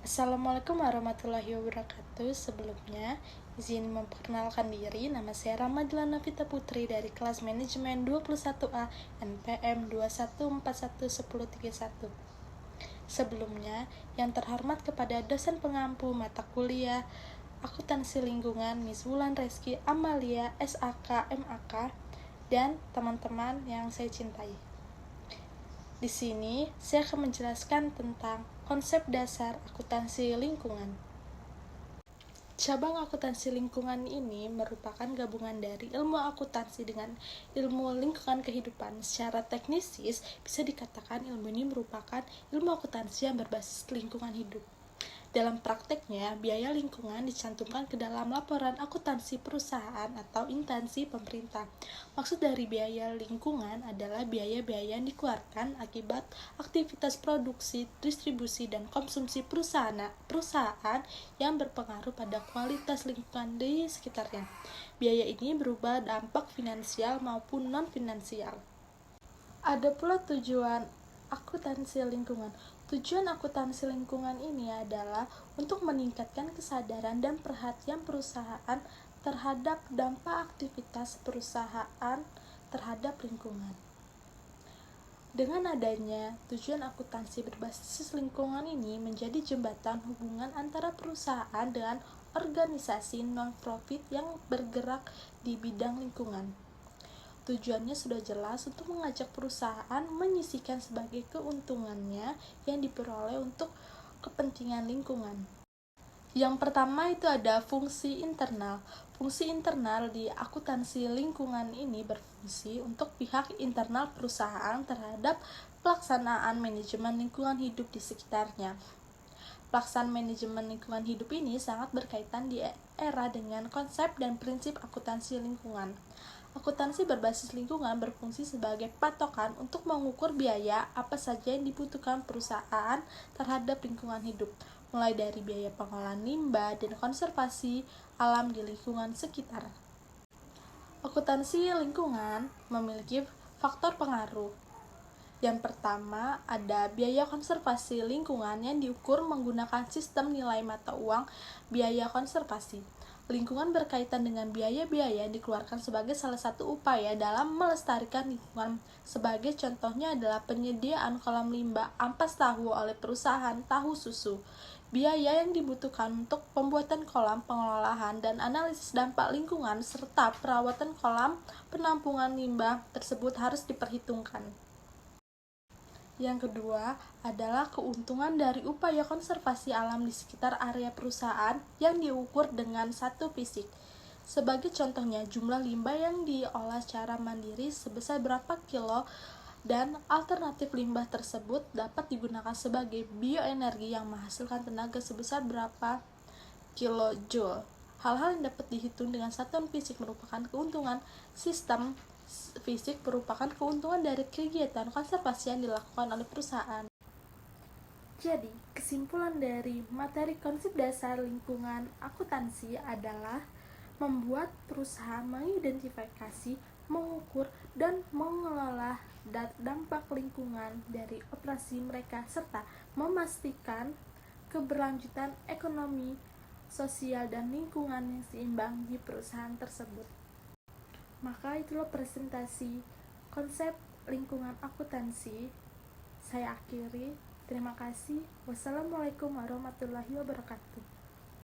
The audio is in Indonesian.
Assalamualaikum warahmatullahi wabarakatuh. Sebelumnya, izin memperkenalkan diri. Nama saya Ramadila Navita Putri dari kelas manajemen 21A NPM 21411031. Sebelumnya, yang terhormat kepada dosen pengampu mata kuliah Akuntansi Lingkungan Miss Wulan Reski Amalia SAK MAK dan teman-teman yang saya cintai. Di sini, saya akan menjelaskan tentang konsep dasar akuntansi lingkungan. Cabang akuntansi lingkungan ini merupakan gabungan dari ilmu akuntansi dengan ilmu lingkungan kehidupan. Secara teknisis, bisa dikatakan ilmu ini merupakan ilmu akuntansi yang berbasis lingkungan hidup. Dalam prakteknya, biaya lingkungan dicantumkan ke dalam laporan akuntansi perusahaan atau instansi pemerintah. Maksud dari biaya lingkungan adalah biaya-biaya yang dikeluarkan akibat aktivitas produksi, distribusi, dan konsumsi perusahaan yang berpengaruh pada kualitas lingkungan di sekitarnya. Biaya ini berupa dampak finansial maupun non-finansial. Ada pula tujuan akuntansi lingkungan. Tujuan akuntansi lingkungan ini adalah untuk meningkatkan kesadaran dan perhatian perusahaan terhadap dampak aktivitas perusahaan terhadap lingkungan. Dengan adanya tujuan akuntansi berbasis lingkungan ini menjadi jembatan hubungan antara perusahaan dengan organisasi non-profit yang bergerak di bidang lingkungan. Tujuannya sudah jelas untuk mengajak perusahaan menyisihkan sebagai keuntungannya yang diperoleh untuk kepentingan lingkungan. Yang pertama itu ada fungsi internal. Fungsi internal di akuntansi lingkungan ini berfungsi untuk pihak internal perusahaan terhadap pelaksanaan manajemen lingkungan hidup di sekitarnya. Pelaksanaan manajemen lingkungan hidup ini sangat berkaitan di era dengan konsep dan prinsip akuntansi lingkungan. Akuntansi berbasis lingkungan berfungsi sebagai patokan untuk mengukur biaya apa saja yang dibutuhkan perusahaan terhadap lingkungan hidup, mulai dari biaya pengolahan limbah dan konservasi alam di lingkungan sekitar. Akuntansi lingkungan memiliki faktor pengaruh. Yang pertama, ada biaya konservasi lingkungan yang diukur menggunakan sistem nilai mata uang biaya konservasi. Lingkungan berkaitan dengan biaya-biaya yang dikeluarkan sebagai salah satu upaya dalam melestarikan lingkungan. Sebagai contohnya adalah penyediaan kolam limbah ampas tahu oleh perusahaan tahu susu. Biaya yang dibutuhkan untuk pembuatan kolam pengolahan dan analisis dampak lingkungan serta perawatan kolam penampungan limbah tersebut harus diperhitungkan. Yang kedua adalah keuntungan dari upaya konservasi alam di sekitar area perusahaan yang diukur dengan satu fisik. Sebagai contohnya, jumlah limbah yang diolah secara mandiri sebesar berapa kilo dan alternatif limbah tersebut dapat digunakan sebagai bioenergi yang menghasilkan tenaga sebesar berapa kilojoule. Hal-hal yang dapat dihitung dengan satuan fisik merupakan keuntungan sistem fisik merupakan keuntungan dari kegiatan konservasi yang dilakukan oleh perusahaan. Jadi, kesimpulan dari materi konsep dasar lingkungan akuntansi adalah membuat perusahaan mengidentifikasi, mengukur, dan mengelola dampak lingkungan dari operasi mereka serta memastikan keberlanjutan ekonomi, sosial, dan lingkungan yang seimbang di perusahaan tersebut. Maka itulah presentasi konsep lingkungan akuntansi. Saya akhiri. Terima kasih. Wassalamualaikum warahmatullahi wabarakatuh.